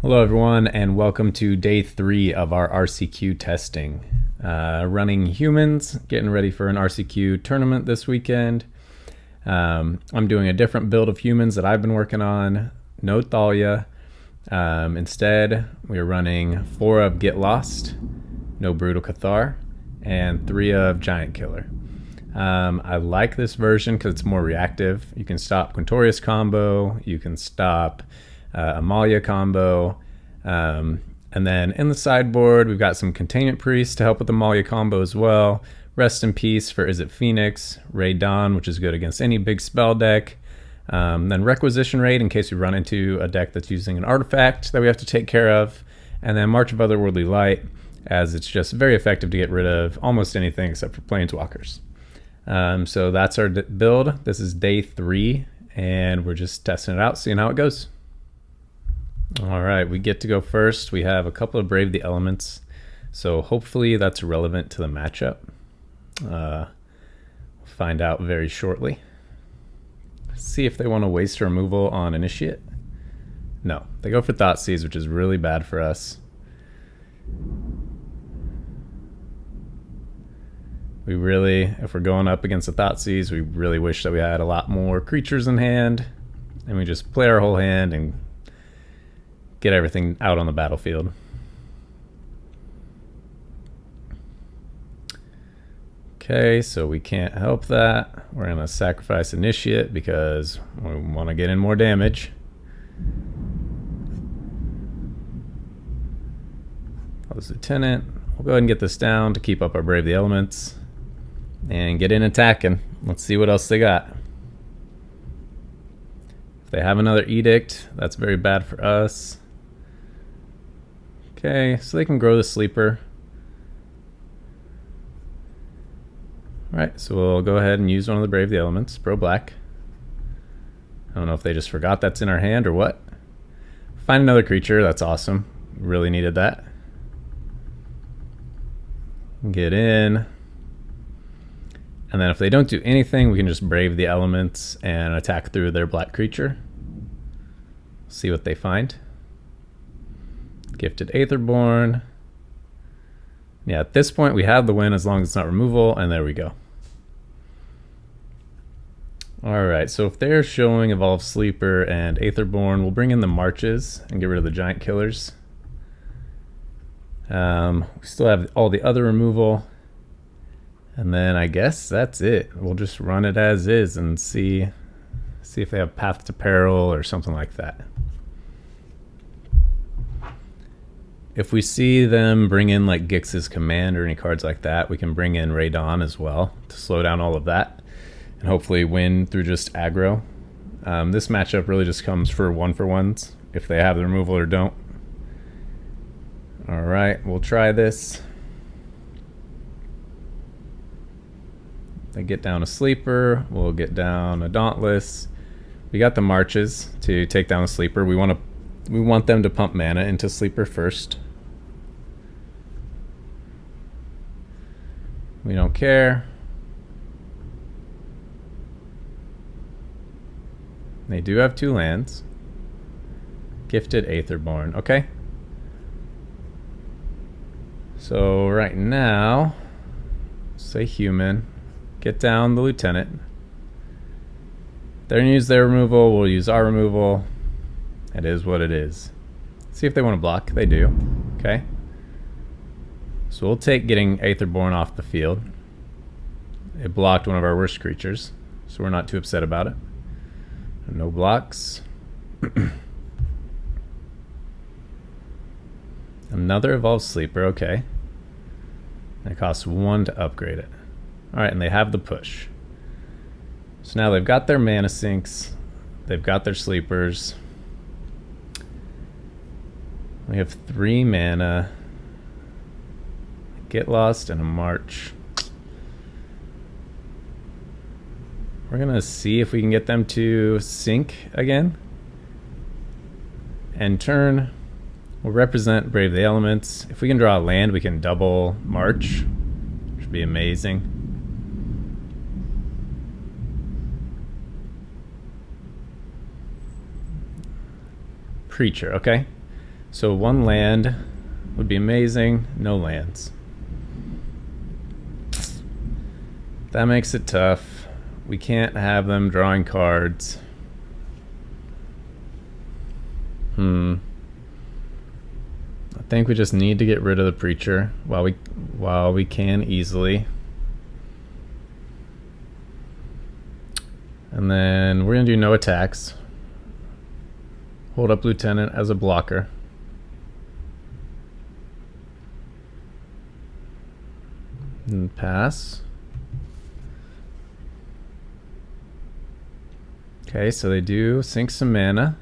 Hello everyone and welcome to day 3 of our RCQ testing. Running humans, getting ready for an RCQ tournament this weekend. I'm doing a different build of humans that I've been working on. No Thalia. Instead, we're running 4 of Get Lost, no Brutal Cathar, and 3 of Giant Killer. I like this version because it's more reactive. You can stop Quintorius combo, you can stop Amalia combo, and then in the sideboard we've got some Containment Priest to help with the Amalia combo as well. Rest in Peace for Is It Phoenix, Ray Dawn, which is good against any big spell deck, then Requisition Raid in case we run into a deck that's using an artifact that we have to take care of, and then March of Otherworldly Light, as it's just very effective to get rid of almost anything except for Planeswalkers. So that's our build. This is day 3 and we're just testing it out, seeing how it goes. All right, we get to go first. We have a couple of Brave the Elements, so hopefully that's relevant to the matchup. We'll find out very shortly. See if they want to waste removal on Initiate. No, they go for Thoughtseize, which is really bad for us. We really, if we're going up against the Thoughtseize, we really wish that we had a lot more creatures in hand, and we just play our whole hand and get everything out on the battlefield. Okay, so we can't help that. We're going to sacrifice Initiate because we want to get in more damage. Close Lieutenant. We'll go ahead and get this down to keep up our Brave the Elements and get in attacking. Let's see what else they got. If they have another Edict, that's very bad for us. Okay, so they can grow the Sleeper. Alright, so we'll go ahead and use one of the Brave the Elements, Pro Black. I don't know if they just forgot that's in our hand or what. Find another creature, that's awesome. Really needed that. Get in. And then if they don't do anything, we can just Brave the Elements and attack through their black creature. See what they find. Gifted Aetherborn. Yeah, at this point we have the win as long as it's not removal, and there we go. Alright, so if they're showing Evolved Sleeper and Aetherborn, we'll bring in the Marches and get rid of the Giant Killers. We still have all the other removal. And then I guess that's it. We'll just run it as is and see if they have Path to Peril or something like that. If we see them bring in like Gix's Command or any cards like that, we can bring in Ray Dawn as well to slow down all of that and hopefully win through just aggro. This matchup really just comes for 1-for-1s if they have the removal or don't. All right, we'll try this. They get down a Sleeper, we'll get down a Dauntless. We got the Marches to take down a Sleeper. We want them to pump mana into Sleeper first. We don't care. They do have 2 lands. Gifted Aetherborn, okay. So right now, say human, get down the Lieutenant. They're gonna use their removal, we'll use our removal. It is what it is. See if they want to block. They do. Okay. So we'll take getting Aetherborn off the field. It blocked one of our worst creatures, so we're not too upset about it. No blocks. Another Evolved Sleeper. Okay. It costs 1 to upgrade it. Alright, and they have the push. So now they've got their mana sinks. They've got their sleepers. We have 3 mana. Get Lost and a March. We're gonna see if we can get them to sync again. And turn. We'll represent Brave the Elements. If we can draw a land, we can double March, which would be amazing. Preacher, okay? So 1 land would be amazing. No lands. That makes it tough. We can't have them drawing cards. I think we just need to get rid of the Preacher while we can easily. And then we're gonna do no attacks. Hold up Lieutenant as a blocker. And pass. Okay, so they do sink some mana.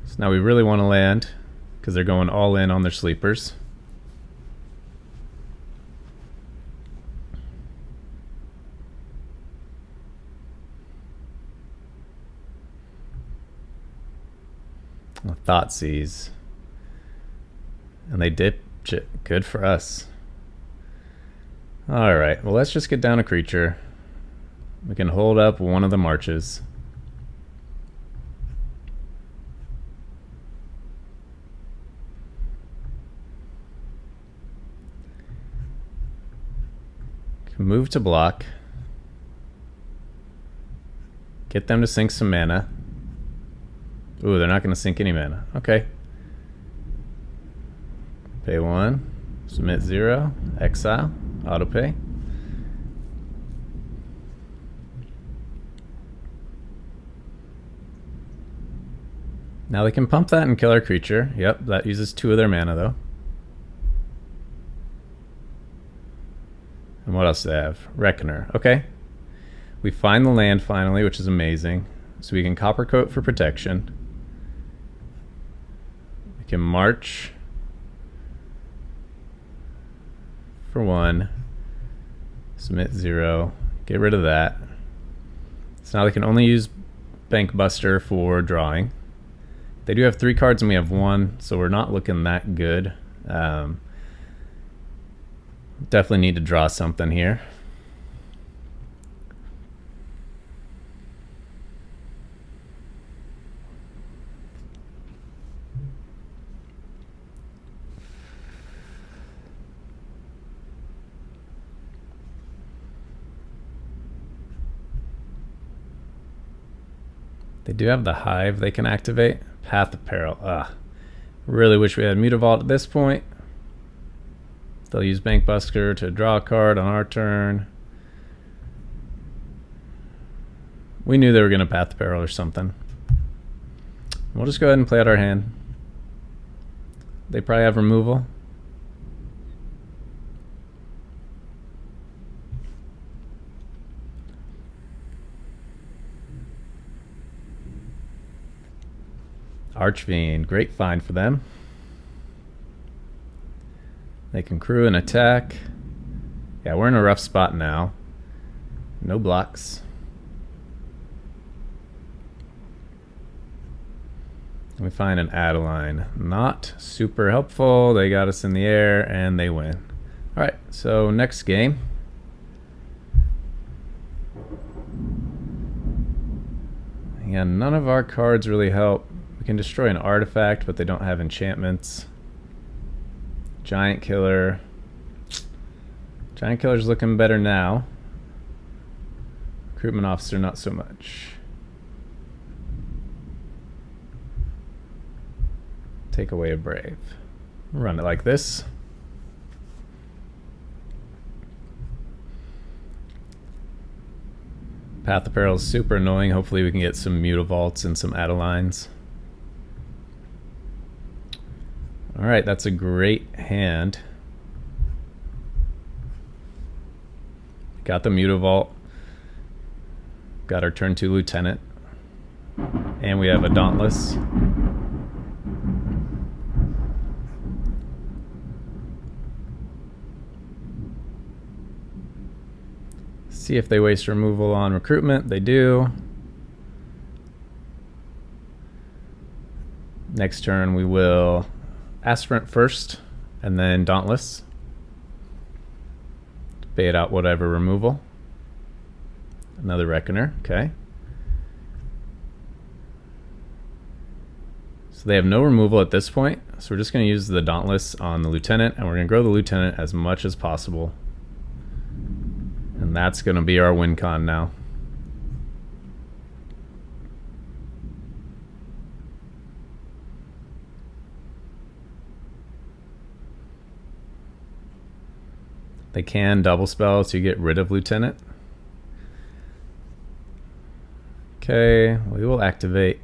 So now we really want to land because they're going all in on their sleepers. Thoughtseize. And they ditch it. Good for us. Alright, well let's just get down a creature. We can hold up one of the marches. Can move to block. Get them to sink some mana. Ooh, they're not going to sink any mana. Okay. Pay 1. Submit 0. Exile. Autopay. Now they can pump that and kill our creature. Yep, that uses 2 of their mana though. And what else do they have? Reckoner. Okay. We find the land finally, which is amazing. So we can Copper Coat for protection. We can march for 1. Submit 0. Get rid of that. So now they can only use Bank Buster for drawing. They do have 3 cards and we have 1, so we're not looking that good. Definitely need to draw something here. They do have the Hive they can activate. Path of Peril. Really wish we had Mutavault at this point. They'll use Bank Buster to draw a card on our turn. We knew they were going to Path of Peril or something. We'll just go ahead and play out our hand. They probably have removal. Archfiend, great find for them. They can crew and attack. Yeah, we're in a rough spot now. No blocks. We find an Adeline. Not super helpful. They got us in the air and they win. Alright, so next game. Yeah, none of our cards really help. We can destroy an artifact, but they don't have enchantments. Giant Killer. Giant Killer's looking better now. Recruitment Officer, not so much. Take away a Brave. Run it like this. Path of Peril is super annoying. Hopefully we can get some Mutavaults and some Adelines. Alright, that's a great hand. Got the Mutavault. Got our turn 2 Lieutenant. And we have a Dauntless. See if they waste removal on recruitment. They do. Next turn we will Aspirant first, and then Dauntless. Bait out whatever removal. Another Reckoner, okay. So they have no removal at this point, so we're just going to use the Dauntless on the Lieutenant, and we're going to grow the Lieutenant as much as possible. And that's going to be our win con now. They can double spell to get rid of Lieutenant. Okay, we will activate.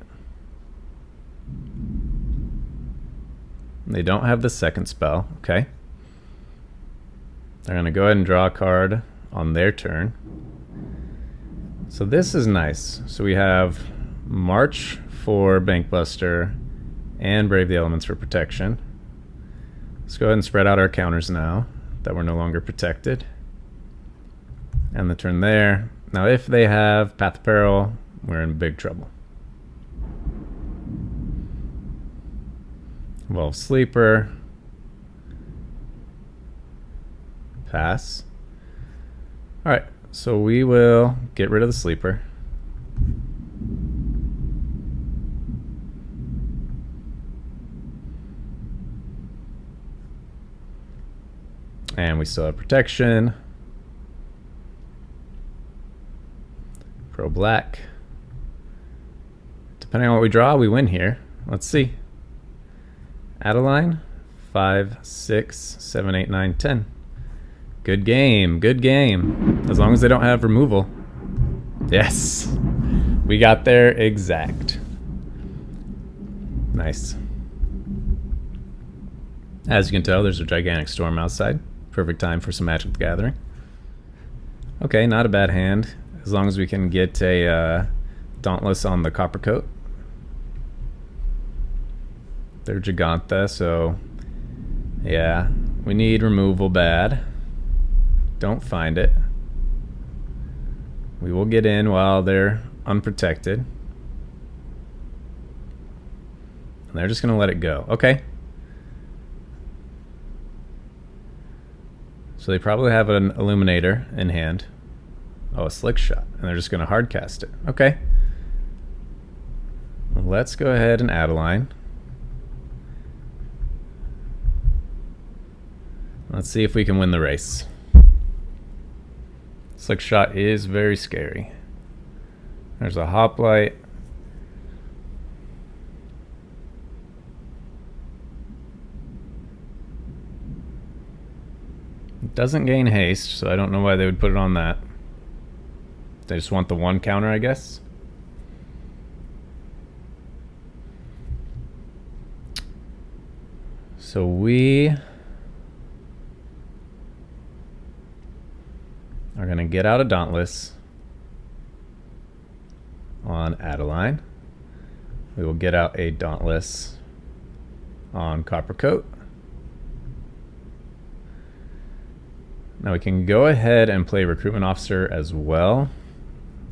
They don't have the second spell. Okay. They're going to go ahead and draw a card on their turn. So this is nice. So we have March for Bankbuster and Brave the Elements for protection. Let's go ahead and spread out our counters now that we're no longer protected. And the turn there. Now if they have Path of Peril, we're in big trouble. Evolve Sleeper. Pass. Alright, so we will get rid of the Sleeper. And we still have protection. Pro black. Depending on what we draw, we win here. Let's see. Adeline, 5, 6, 7, 8, 9, 10. Good game, good game. As long as they don't have removal. Yes, we got there exact. Nice. As you can tell, there's a gigantic storm outside. Perfect time for some Magic the Gathering. Okay, not a bad hand. As long as we can get a Dauntless on the Copper Coat. They're Giganta, so yeah, we need removal bad. Don't find it. We will get in while they're unprotected. And they're just going to let it go. Okay. So they probably have an Illuminator in hand. Oh, a Slick Shot. And they're just going to hard cast it. Okay. Let's go ahead and Adeline. Let's see if we can win the race. Slick Shot is very scary. There's a Hoplite. It doesn't gain haste, so I don't know why they would put it on that. They just want the one counter, I guess. So we are going to get out a Dauntless on Adeline. We will get out a Dauntless on Copper Coat. Now we can go ahead and play Recruitment Officer as well,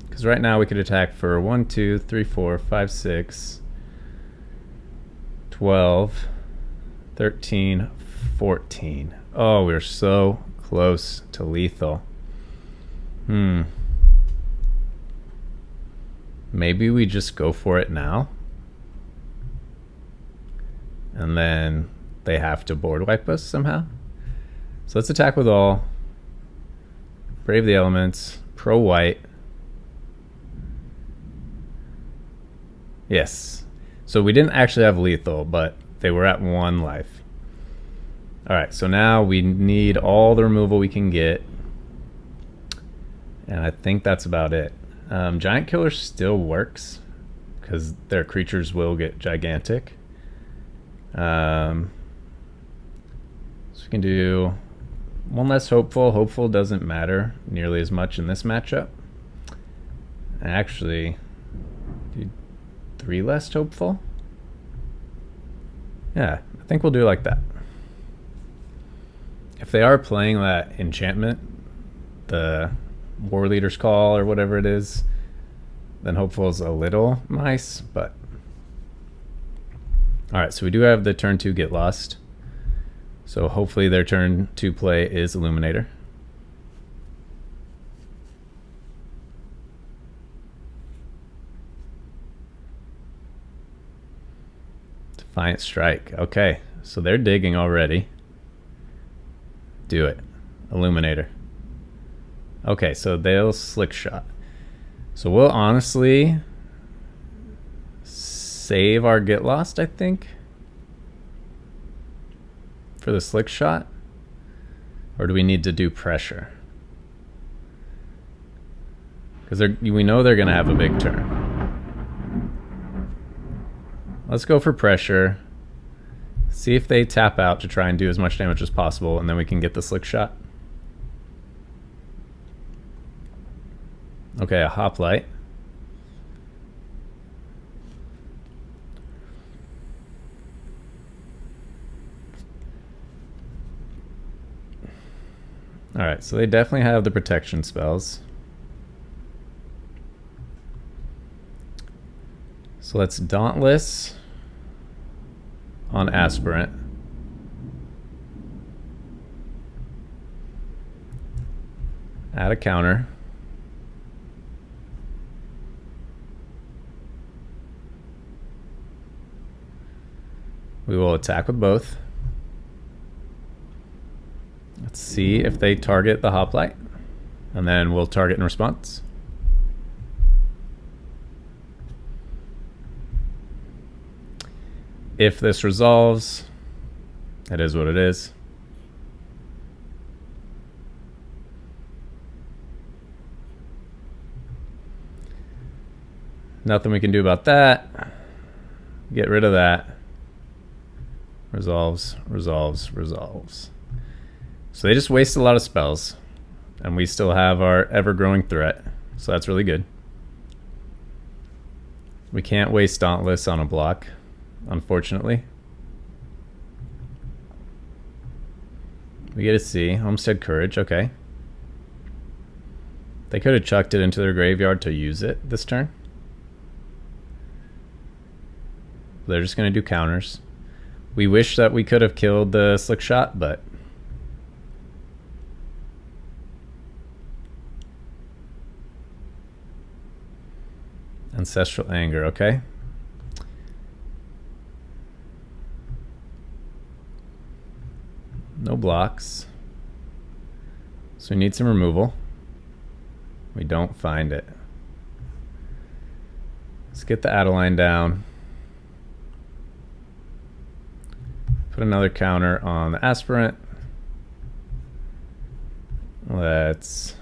because right now we could attack for 1, 2, 3, 4, 5, 6, 12, 13, 14. Oh, we're so close to lethal. Maybe we just go for it now. And then they have to board wipe us somehow. So let's attack with all. Brave the Elements. Pro white. Yes. So we didn't actually have lethal, but they were at 1 life. Alright, so now we need all the removal we can get. And I think that's about it. Giant Killer still works, because their creatures will get gigantic. So we can do 1 less Hopeful. Hopeful doesn't matter nearly as much in this matchup. Actually, do 3 less Hopeful? Yeah, I think we'll do it like that. If they are playing that enchantment, the War Leader's Call or whatever it is, then Hopeful is a little nice, but alright, so we do have the turn 2 Get Lost. So hopefully their turn 2 play is Illuminator. Defiant Strike. Okay, so they're digging already. Do it. Illuminator. Okay, so they'll Slick Shot. So we'll honestly save our Get Lost, I think, for the Slick Shot. Or do we need to do Pressure? Because we know they're going to have a big turn. Let's go for Pressure. See if they tap out to try and do as much damage as possible, and then we can get the Slick Shot. Okay, a Hoplite. Alright, so they definitely have the protection spells. So let's Dauntless on Aspirant. Add a counter. We will attack with both. Let's see if they target the Hoplite, and then we'll target in response. If this resolves, it is what it is. Nothing we can do about that. Get rid of that. Resolves, resolves, resolves. So they just waste a lot of spells, and we still have our ever-growing threat, so that's really good. We can't waste Dauntless on a block, unfortunately. We get a C. Homestead Courage, okay. They could have chucked it into their graveyard to use it this turn. They're just going to do counters. We wish that we could have killed the Slick Shot, but Ancestral Anger, okay. No blocks. So we need some removal. We don't find it. Let's get the Adeline down. Put another counter on the Aspirant. Let's...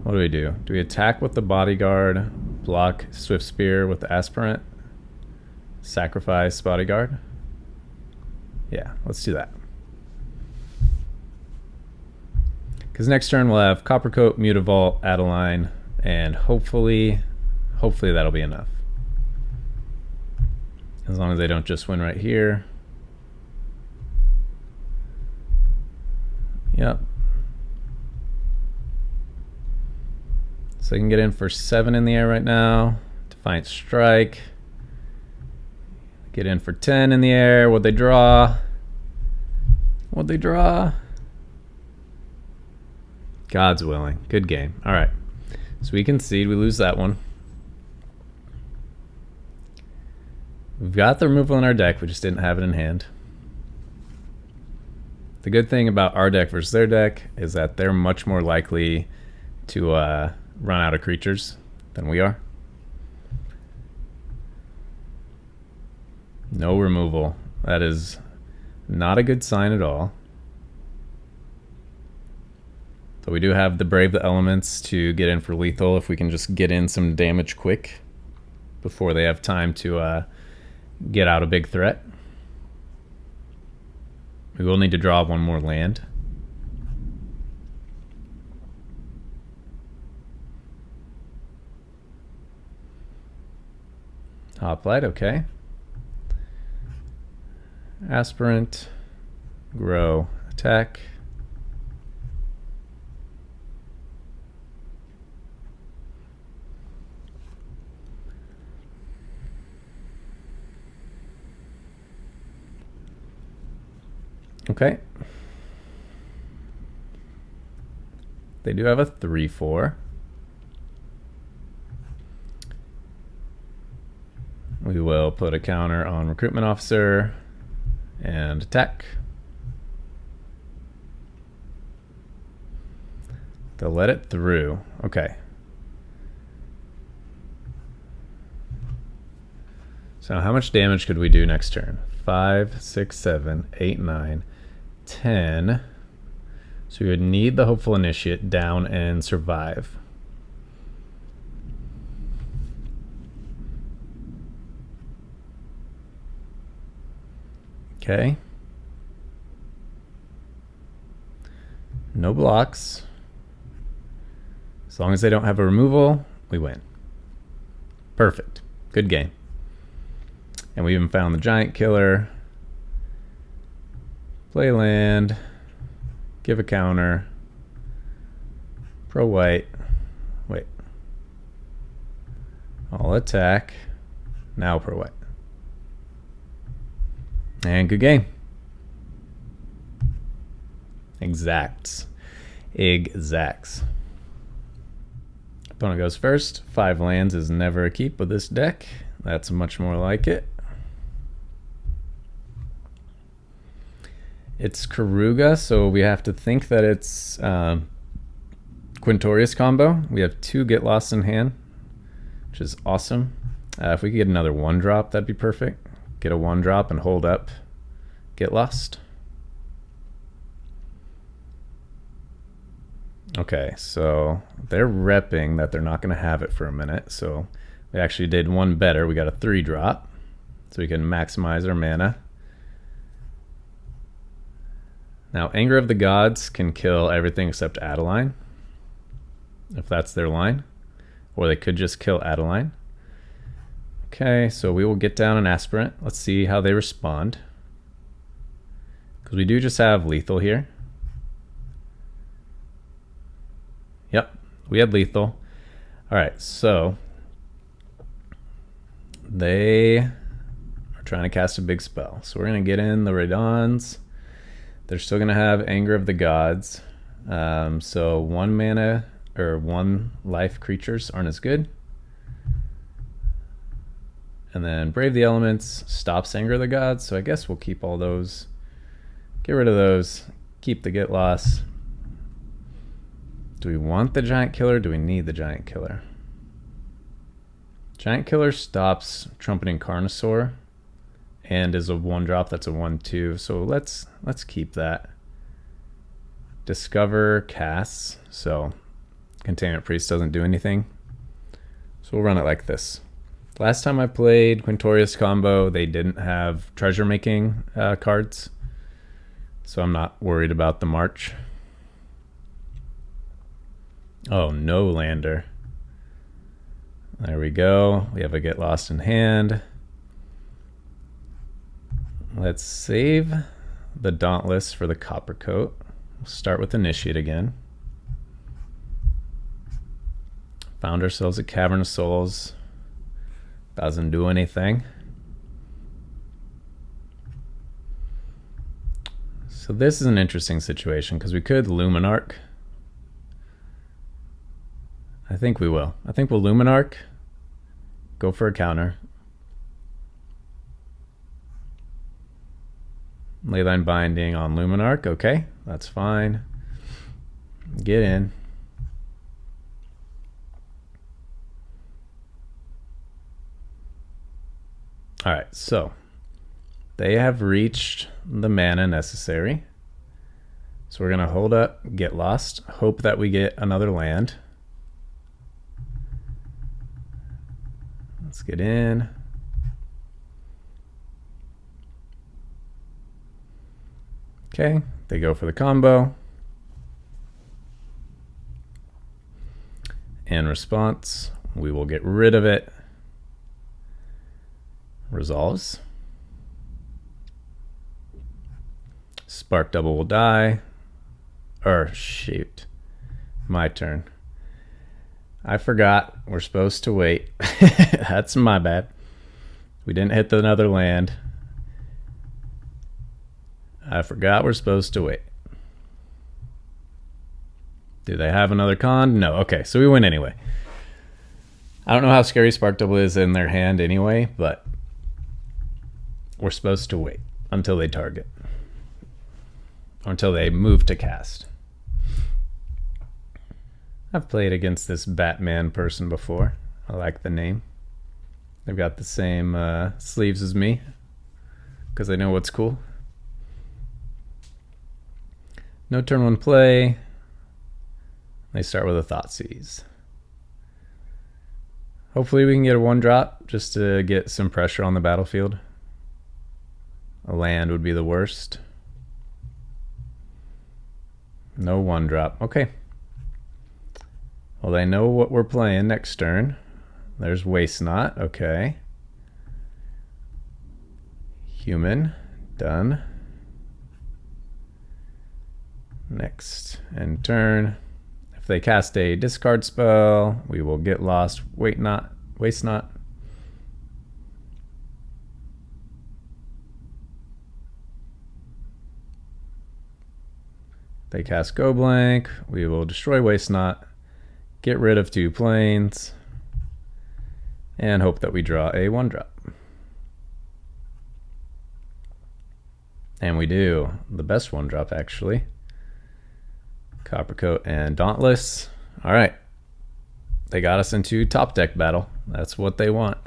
What do we do? Do we attack with the Bodyguard, block Swift Spear with the Aspirant, sacrifice Bodyguard? Yeah, let's do that. Because next turn we'll have Coppercoat, Mutavault, Adeline, and hopefully that'll be enough. As long as they don't just win right here. Yep. So they can get in for 7 in the air right now. Defiant Strike. Get in for 10 in the air. What'd they draw? What'd they draw? God's willing. Good game. All right. So we concede. We lose that one. We've got the removal in our deck. We just didn't have it in hand. The good thing about our deck versus their deck is that they're much more likely to run out of creatures than we are. No removal. That is not a good sign at all. So we do have the Brave the Elements to get in for lethal if we can just get in some damage quick before they have time to get out a big threat. We will need to draw one more land. Hoplite, okay. Aspirant, grow, attack. Okay. They do have a 3/4. We will put a counter on recruitment officer and attack. They'll let it through. Okay. So how much damage could we do next turn? 5, 6, 7, 8, 9, 10. So we would need the Hopeful Initiate down and survive. Okay. No blocks. As long as they don't have a removal, we win. Perfect. Good game. And we even found the giant killer. Play land. Give a counter. Pro white. Wait. I'll attack. Now pro white. And good game. Exacts. Exacts. Opponent goes first. 5 lands is never a keep with this deck. That's much more like it. It's Karuga, so we have to think that it's Quintorius combo. We have 2 Get Lost in hand, which is awesome. If we could get another 1-drop, that'd be perfect. Get a 1-drop and hold up Get Lost. Okay, so they're repping that they're not going to have it for a minute, so we actually did one better. We got a 3-drop, so we can maximize our mana. Now, Anger of the Gods can kill everything except Adeline, if that's their line. Or they could just kill Adeline. Okay, so we will get down an Aspirant. Let's see how they respond. Because we do just have lethal here. Yep, we had lethal. Alright, so they are trying to cast a big spell. So we're going to get in the Radons. They're still going to have Anger of the Gods. So 1 mana or 1 life creatures aren't as good. And then Brave the Elements stops Anger of the Gods. So I guess we'll keep all those. Get rid of those. Keep the Get Lost. Do we want the Giant Killer? Do we need the Giant Killer? Giant Killer stops Trumpeting Carnosaur. And is a 1-drop that's a 1/2. So let's keep that. Discover casts. So Containment Priest doesn't do anything. So we'll run it like this. Last time I played Quintorius combo, they didn't have treasure making cards. So I'm not worried about the March. Oh, no lander. There we go. We have a Get Lost in hand. Let's save the Dauntless for the Copper Coat. We'll start with Initiate again. Found ourselves a Cavern of Souls. Doesn't do anything. So this is an interesting situation because we could Luminarch. I think we will. I think we'll Luminarch. Go for a counter. Leyline Binding on Luminarch. Okay, that's fine. Get in. Alright, so they have reached the mana necessary. So we're going to hold up, Get Lost, hope that we get another land. Let's get in. Okay, they go for the combo. In response, we will get rid of it. Resolves. Spark Double will die. Or, shoot. My turn. I forgot we're supposed to wait. That's my bad. We didn't hit another land. I forgot we're supposed to wait. Do they have another con? No. Okay, so we win anyway. I don't know how scary Spark Double is in their hand anyway, but we're supposed to wait until they target, or until they move to cast. I've played against this Batman person before. I like the name. They've got the same sleeves as me because they know what's cool. No turn 1 play. They start with a Thoughtseize. Hopefully we can get a 1-drop just to get some pressure on the battlefield. A land would be the worst. No 1-drop. Okay. Well, they know what we're playing next turn. There's Waste Not. Okay. Human. Done. Next end turn. If they cast a discard spell, we will get lost. Waste Not. They cast Go Blank. We will destroy Waste Not. Get rid of 2 planes. And hope that we draw a 1-drop. And we do. The best 1-drop, actually. Coppercoat and Dauntless. All right. They got us into top deck battle. That's what they want.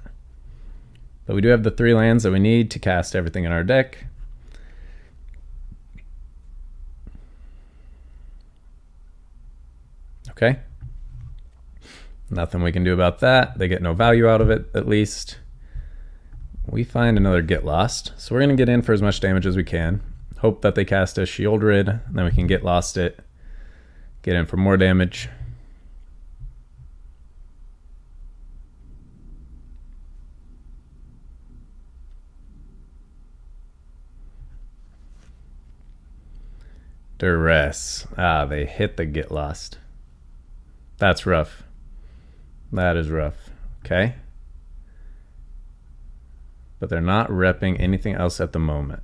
But we do have the 3 lands that we need to cast everything in our deck. Okay. Nothing we can do about that. They get no value out of it, at least. We find another Get Lost. So we're going to get in for as much damage as we can. Hope that they cast a Shieldred, and then we can Get Lost it. Get in for more damage. Duress. Ah, they hit the Get Lost. That's rough. That is rough. Okay. But they're not repping anything else at the moment.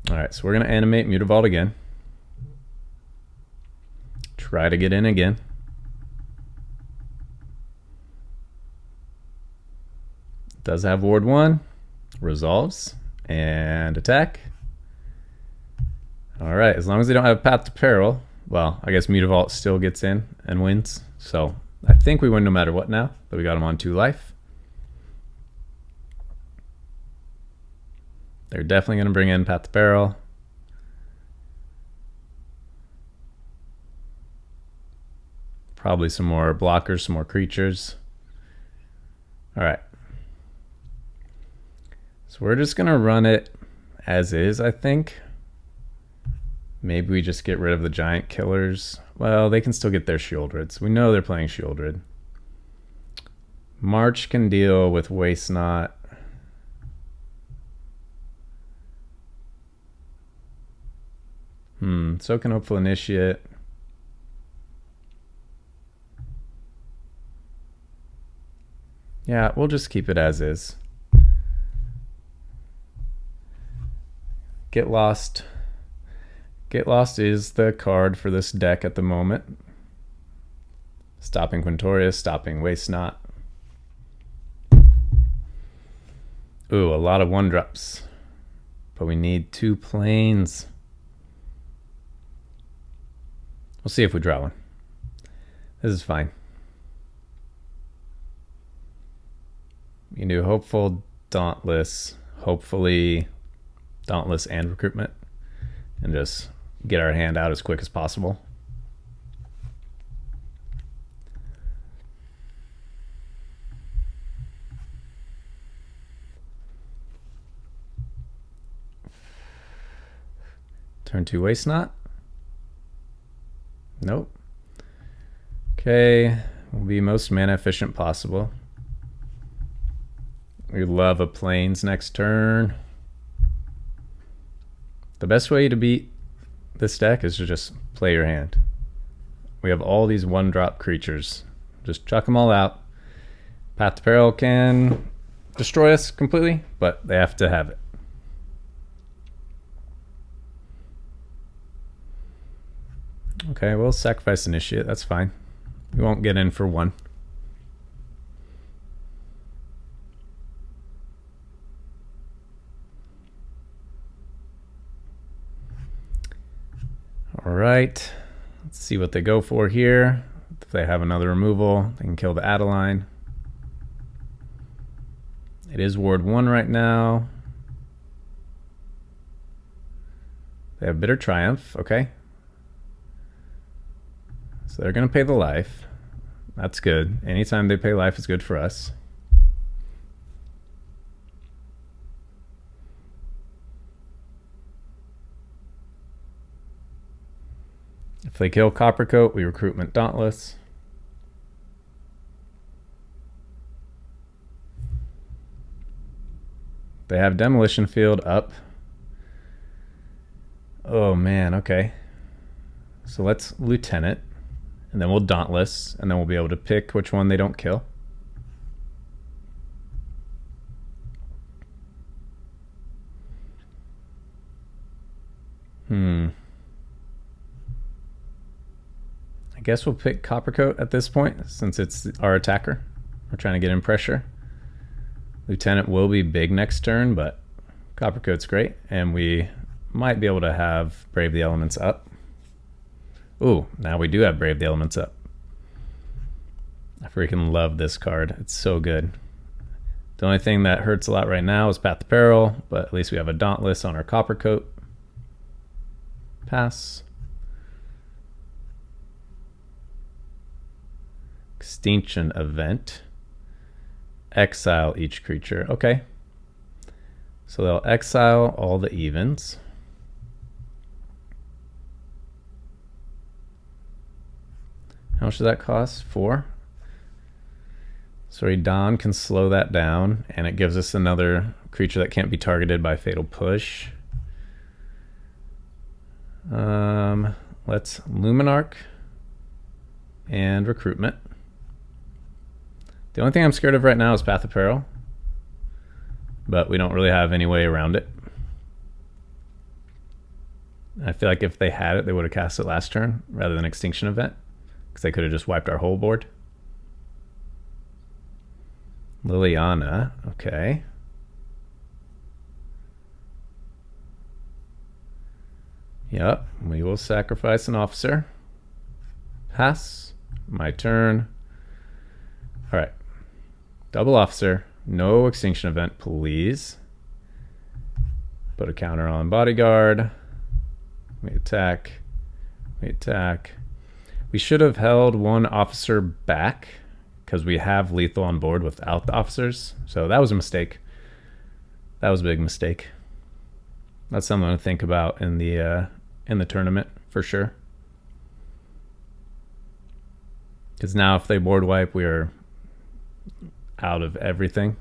All right, so we're going to animate Mutavault again. Try to get in again. Does have Ward 1. Resolves. And attack. All right, as long as they don't have Path to Peril, well, I guess Mutavault still gets in and wins. So I think we win no matter what now, but we got him on 2 life. They're definitely going to bring in Path to Peril. Probably some more blockers, some more creatures. All right. So we're just going to run it as is, I think. Maybe we just get rid of the giant killers. Well, they can still get their Shieldreds. We know they're playing Shieldred. March can deal with Waste Not. So can Hopeful Initiate. Yeah, we'll just keep it as is. Get Lost. Get Lost is the card for this deck at the moment. Stopping Quintorius, stopping Waste Not. Ooh, a lot of 1-drops. But we need 2 planes. We'll see if we draw one. This is fine. You can do Hopeful, Dauntless, hopefully Dauntless and Recruitment, and just get our hand out as quick as possible. Turn 2 Waste Not. Nope. Okay, we'll be most mana efficient possible. We love a plains next turn. The best way to beat this deck is to just play your hand. We have all these 1-drop creatures. Just chuck them all out. Path to Peril can destroy us completely, but they have to have it. Okay, we'll sacrifice Initiate. That's fine. We won't get in for 1. right, let's see what they go for here. If they have another removal, they can kill the Adeline. It is Ward 1 right now. They have Bitter Triumph, okay. So they're going to pay the life. That's good. Anytime they pay life is good for us. If they kill Coppercoat, we Recruitment Dauntless. They have Demolition Field up. Oh man, okay. So let's Lieutenant, and then we'll Dauntless, and then we'll be able to pick which one they don't kill. I guess we'll pick Coppercoat at this point, since it's our attacker. We're trying to get in pressure. Lieutenant will be big next turn, but Coppercoat's great, and we might be able to have Brave the Elements up. Ooh, now we do have Brave the Elements up. I freaking love this card. It's so good. The only thing that hurts a lot right now is Path to Peril, but at least we have a Dauntless on our Coppercoat. Pass. Extinction Event. Exile each creature. Okay. So they'll exile all the evens. How much does that cost? 4. So Don can slow that down, and it gives us another creature that can't be targeted by Fatal Push. Let's Luminarch and Recruitment. The only thing I'm scared of right now is Path of Peril, but we don't really have any way around it. I feel like if they had it, they would have cast it last turn rather than Extinction Event, because they could have just wiped our whole board. Liliana, okay. Yep, we will sacrifice an officer. Pass. My turn. All right. Double officer. No Extinction Event, please. Put a counter on Bodyguard. We attack. We attack. We should have held one officer back because we have lethal on board without the officers. So that was a mistake. That was a big mistake. That's something to think about in the tournament for sure. Because now if they board wipe, we are out of everything.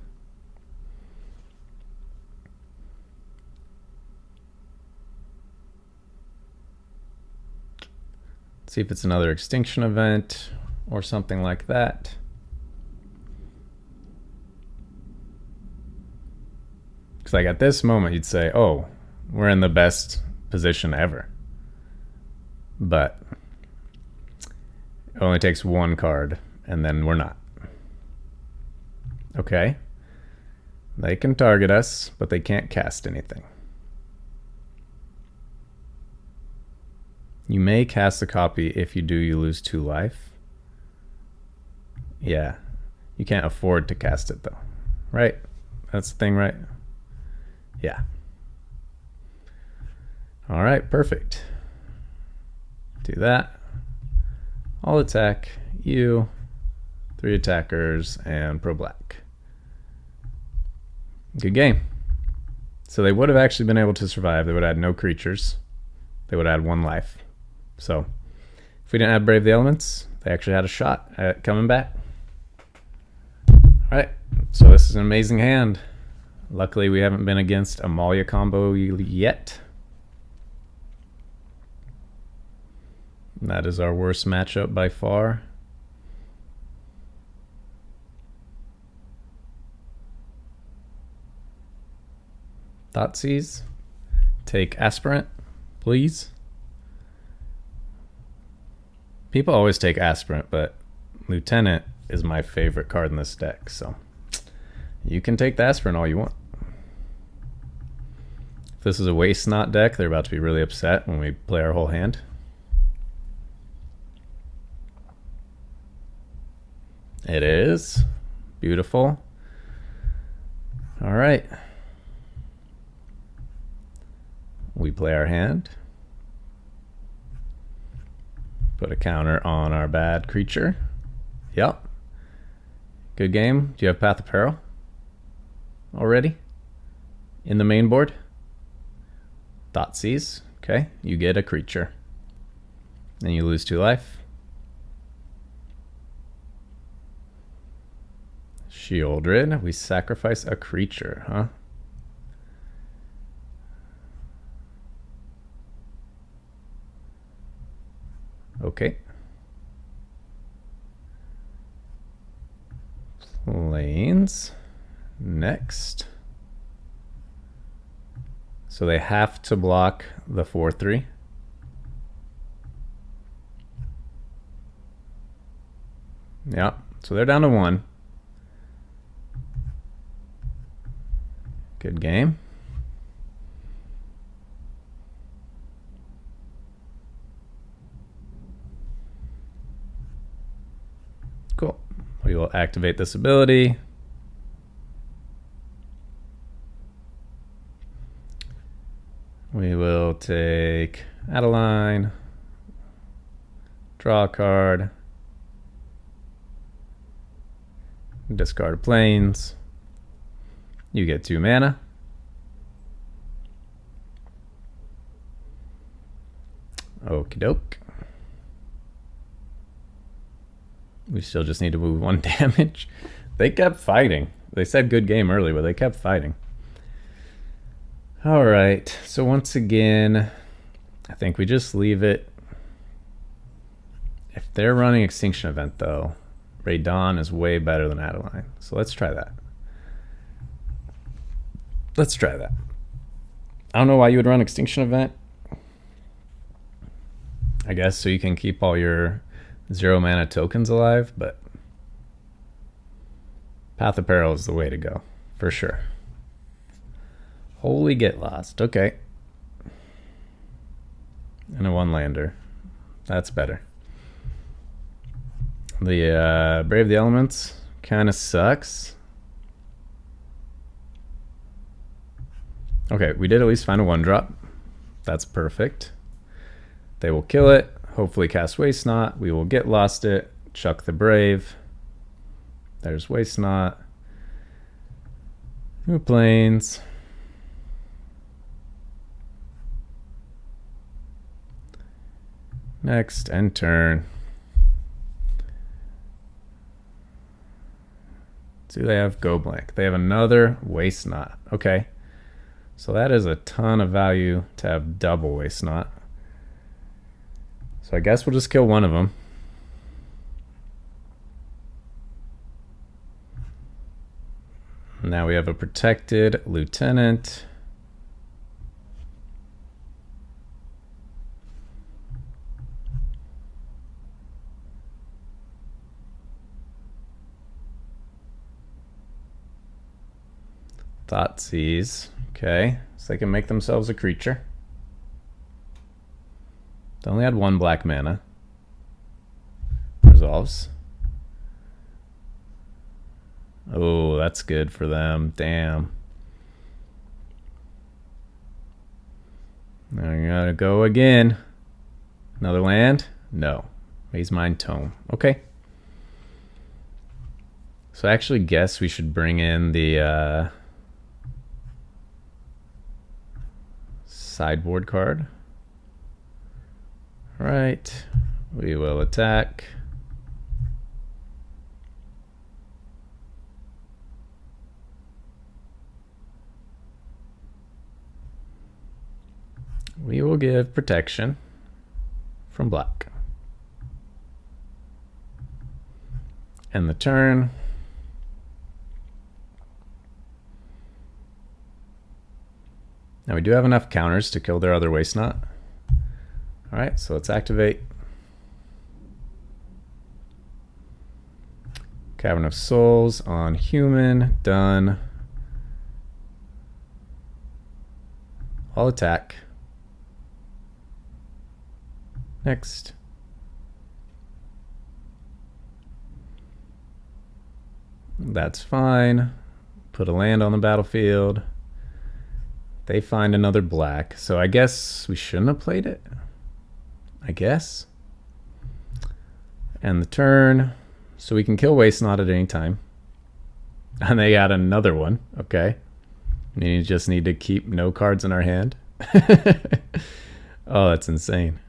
See if it's another Extinction Event or something like that. Because like at this moment you'd say, oh, we're in the best position ever. But it only takes one card and then we're not. Okay. They can target us, but they can't cast anything. You may cast a copy. If you do, you lose 2 life. Yeah. You can't afford to cast it though. Right? That's the thing, right? Yeah. All right, perfect. Do that. I'll attack you. 3 attackers and pro black. Good game. So they would have actually been able to survive. They would have had no creatures. They would have had 1 life. So if we didn't have Brave the Elements, they actually had a shot at coming back. All right, so this is an amazing hand. Luckily, we haven't been against a Malia combo yet. That is our worst matchup by far. Thoughtseize. Take Aspirant, please. People always take Aspirant, but Lieutenant is my favorite card in this deck, so you can take the Aspirant all you want. If this is a Waste Not deck, they're about to be really upset when we play our whole hand. It is. Beautiful. All right. We play our hand. Put a counter on our bad creature. Yep. Good game. Do you have Path of Peril already in the main board? Thoughtseize. Okay, you get a creature. And you lose 2 life. Shieldred. We sacrifice a creature, huh? Okay. Planes. Next. So they have to block the 4/3. Yeah, so they're down to 1. Good game. Cool. We will activate this ability. We will take Adeline, draw a card, discard planes. You get 2 mana. Okie doke. We still just need to move 1 damage. They kept fighting. They said good game early, but they kept fighting. All right, so once again, I think we just leave it. If they're running Extinction Event, though, Raydon is way better than Adeline. So let's try that. Let's try that. I don't know why you would run Extinction Event. I guess so you can keep all your 0 mana tokens alive, but Path of Peril is the way to go, for sure. Holy Get Lost. Okay. And a 1-lander. That's better. The Brave the Elements kind of sucks. Okay, we did at least find a 1-drop. That's perfect. They will kill it. Hopefully cast Waste Not. We will Get Lost it. Chuck the Brave. There's Waste Not. New planes. Next, end turn. Do they have Go Blank? They have another Waste Not. Okay. So that is a ton of value to have double Waste Not. So I guess we'll just kill one of them. Now we have a protected lieutenant. Thoughtseize. Okay, so they can make themselves a creature. They only had 1 black mana. Resolves. Oh, that's good for them. Damn. Now you gotta go again. Another land? No. Maze Mine Tome. Okay. So I actually guess we should bring in the sideboard card. All right. We will attack. We will give protection from black. End the turn. Now we do have enough counters to kill their other Waste Not. All right, so let's activate. Cavern of Souls on human, done. I'll attack. Next. That's fine. Put a land on the battlefield. They find another black. So I guess we shouldn't have played it. I guess. And the turn. So we can kill Waste Not at any time. And they got another one. Okay. And you just need to keep no cards in our hand. Oh, that's insane.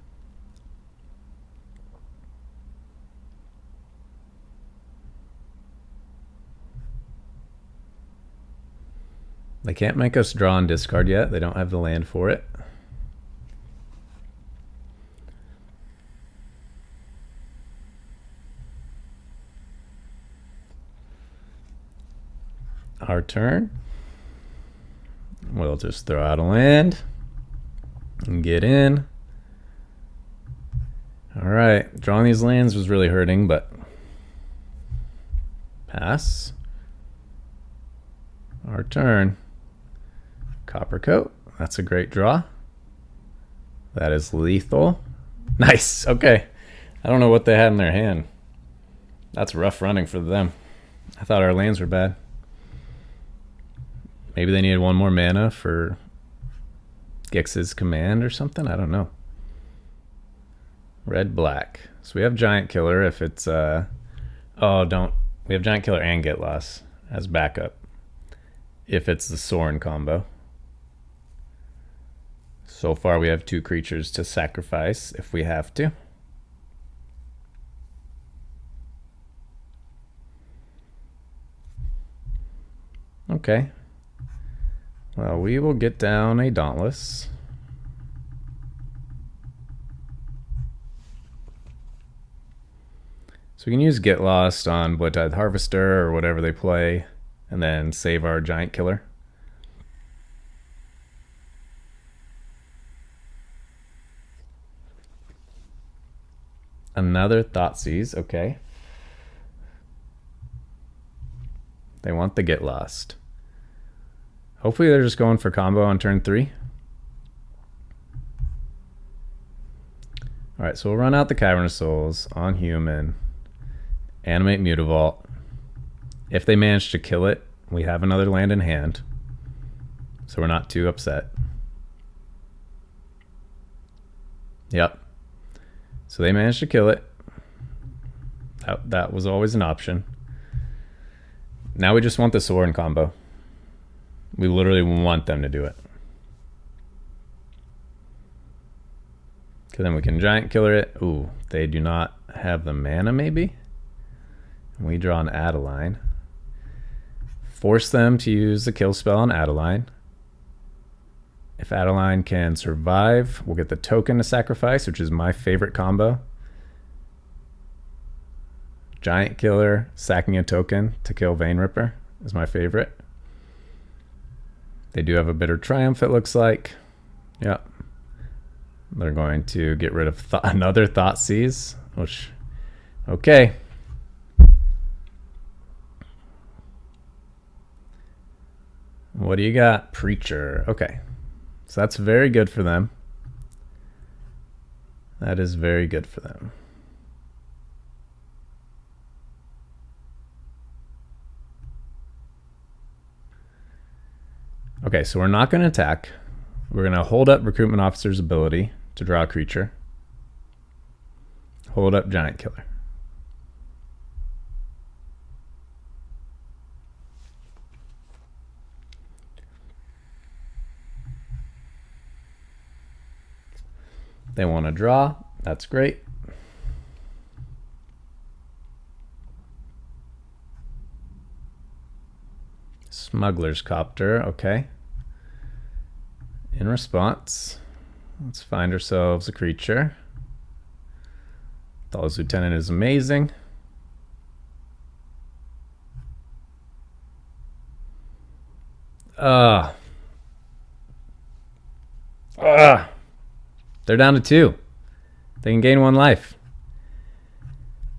They can't make us draw and discard yet. They don't have the land for it. Our turn. We'll just throw out a land and get in. All right, drawing these lands was really hurting, but pass. Our turn. Copper Coat. That's a great draw. That is lethal. Nice. Okay. I don't know what they had in their hand. That's rough running for them. I thought our lands were bad. Maybe they needed one more mana for Gix's command or something. I don't know. Red, black. So we have Giant Killer if it's... We have Giant Killer and Get Lost as backup if it's the Sorin combo. So far we have 2 creatures to sacrifice if we have to. Okay. Well, we will get down a Dauntless. So we can use Get Lost on Blood Tithe Harvester or whatever they play, and then save our Giant Killer. Another Thoughtseize, okay. They want the Get Lost. Hopefully they're just going for combo on turn 3. Alright, so we'll run out the Cavernous Souls on human. Animate Mutavault. If they manage to kill it, we have another land in hand. So we're not too upset. Yep. So they managed to kill it. That was always an option. Now we just want the Sorin combo. We literally want them to do it. Because then we can Giant Killer it. Ooh, they do not have the mana maybe? We draw an Adeline. Force them to use the kill spell on Adeline. If Adeline can survive, we'll get the token to sacrifice, which is my favorite combo. Giant Killer, sacking a token to kill Vein Ripper is my favorite. They do have a Bitter Triumph, it looks like. Yep. They're going to get rid of another Thoughtseize, which, okay. What do you got? Preacher. Okay. So that's very good for them. That is very good for them. Okay, so we're not going to attack. We're going to hold up Recruitment Officer's ability to draw a creature. Hold up Giant Killer. They want to draw. That's great. Smuggler's Copter. Okay. In response, let's find ourselves a creature. Thall's Lieutenant is amazing. They're down to 2. They can gain 1 life.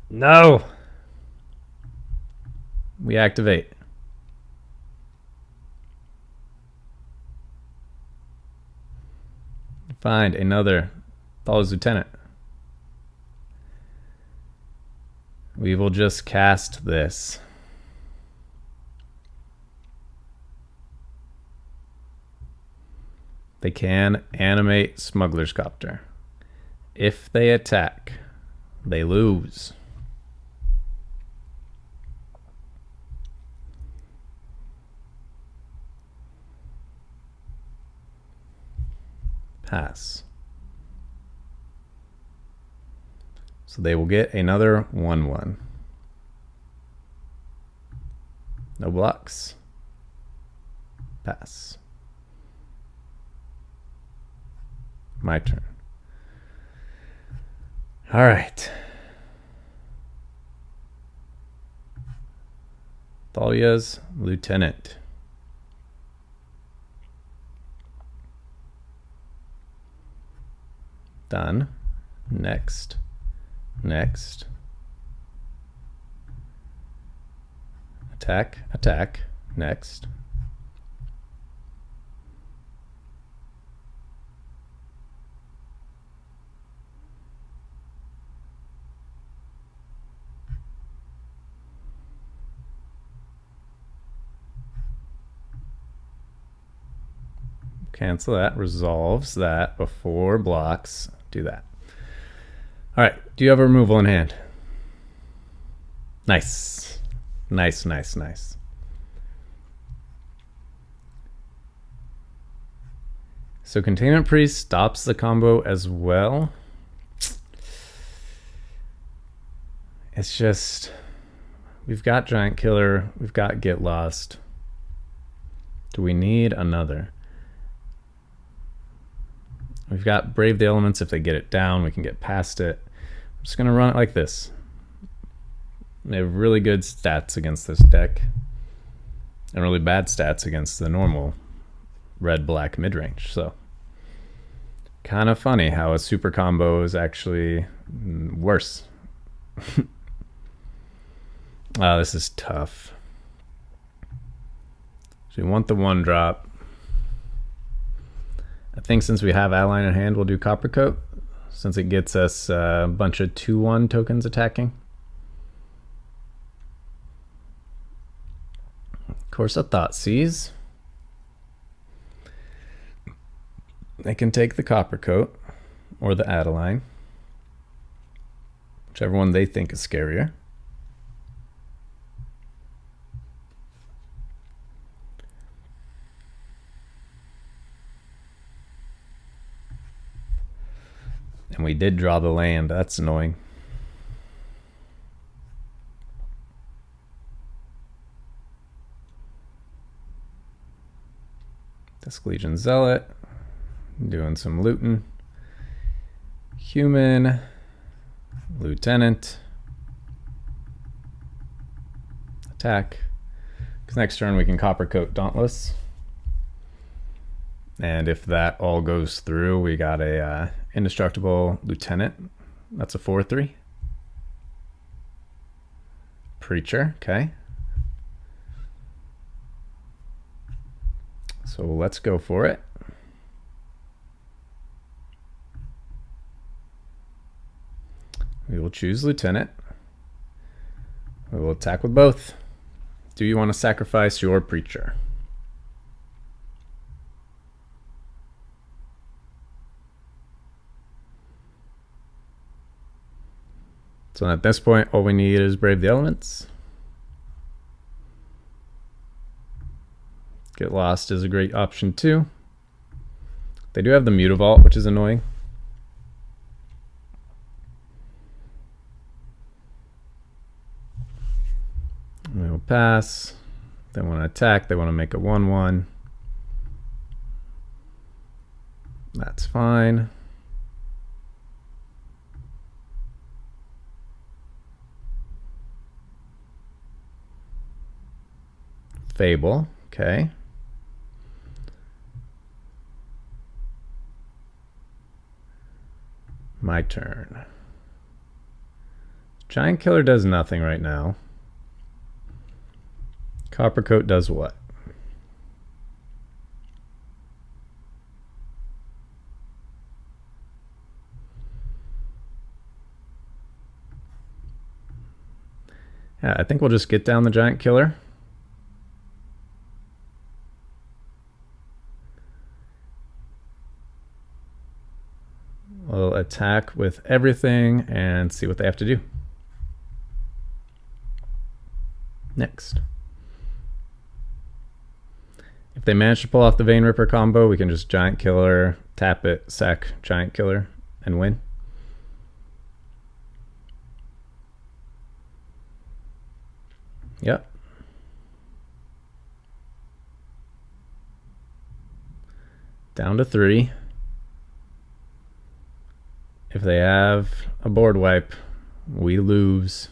No. We activate. Find another Thall's Lieutenant. We will just cast this. They can animate Smuggler's Copter. If they attack, they lose. Pass. So they will get another 1/1. No blocks. Pass. My turn. All right. Thalia's Lieutenant. Done. Next. Next. Attack. Attack. Next. Cancel that. Resolves that before blocks. Do that. All right. Do you have a removal in hand? Nice. Nice, nice, nice. So Containment Priest stops the combo as well. It's just, we've got Giant Killer, we've got Get Lost. Do we need another? We've got Brave the Elements. If they get it down, we can get past it. I'm just going to run it like this. They have really good stats against this deck, and really bad stats against the normal red-black mid-range. So, kind of funny how a super combo is actually worse. Oh, this is tough. So we want the 1-drop. I think since we have Ally in hand, we'll do Copper Coat, since it gets us a bunch of 2/1 tokens attacking. Of course, a Thoughtseize. They can take the Copper Coat or the Adeline, whichever one they think is scarier. And we did draw the land. That's annoying. Dusk Legion Zealot. Doing some looting. Human. Lieutenant. Attack. Because next turn we can Copper Coat Dauntless. And if that all goes through, we got a Indestructible Lieutenant. That's a 4/3. Preacher, okay. So let's go for it. We will choose Lieutenant. We will attack with both. Do you want to sacrifice your Preacher? So at this point, all we need is Brave the Elements. Get Lost is a great option too. They do have the Mutavault, which is annoying. We will pass. They want to attack. They want to make a 1/1. That's fine. Fable, okay. My turn. Giant Killer does nothing right now. Copper Coat does what? Yeah, I think we'll just get down the Giant Killer. attack with everything and see what they have to do. Next. If they manage to pull off the Vein Ripper combo, we can just Giant Killer, tap it, sack Giant Killer, and win. Yep. Down to 3. If they have a board wipe, we lose.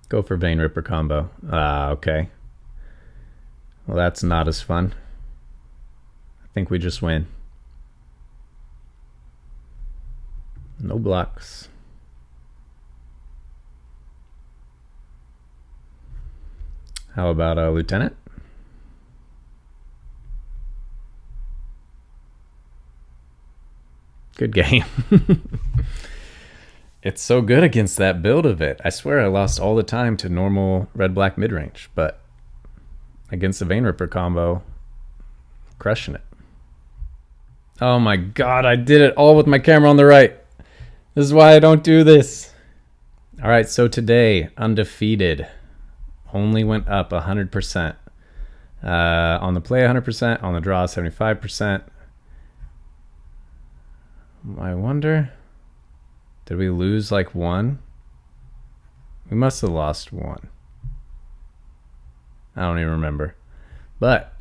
Go for Vein Ripper combo. Okay. Well, that's not as fun. I think we just win. No blocks. How about a Lieutenant? Good game. It's so good against that build of it. I swear I lost all the time to normal red-black mid-range, but against the Vein Ripper combo, crushing it. Oh my god, I did it all with my camera on the right. This is why I don't do this. All right, so today, undefeated. Only went up 100%. On the play, 100%. On the draw, 75%. I wonder, did we lose like 1? We must have lost 1. I don't even remember. But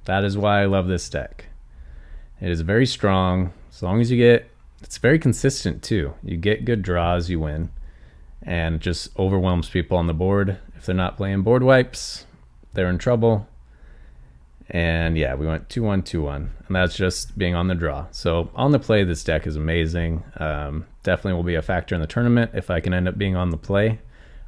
that is why I love this deck. It is very strong. As long as you get, it's very consistent too. You get good draws, you win. And it just overwhelms people on the board. If they're not playing board wipes, they're in trouble. And yeah, we went 2-1, 2-1. And that's just being on the draw. So on the play, this deck is amazing. Definitely will be a factor in the tournament if I can end up being on the play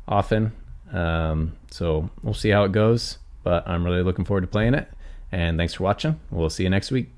often. So we'll see how it goes. But I'm really looking forward to playing it. And thanks for watching. We'll see you next week.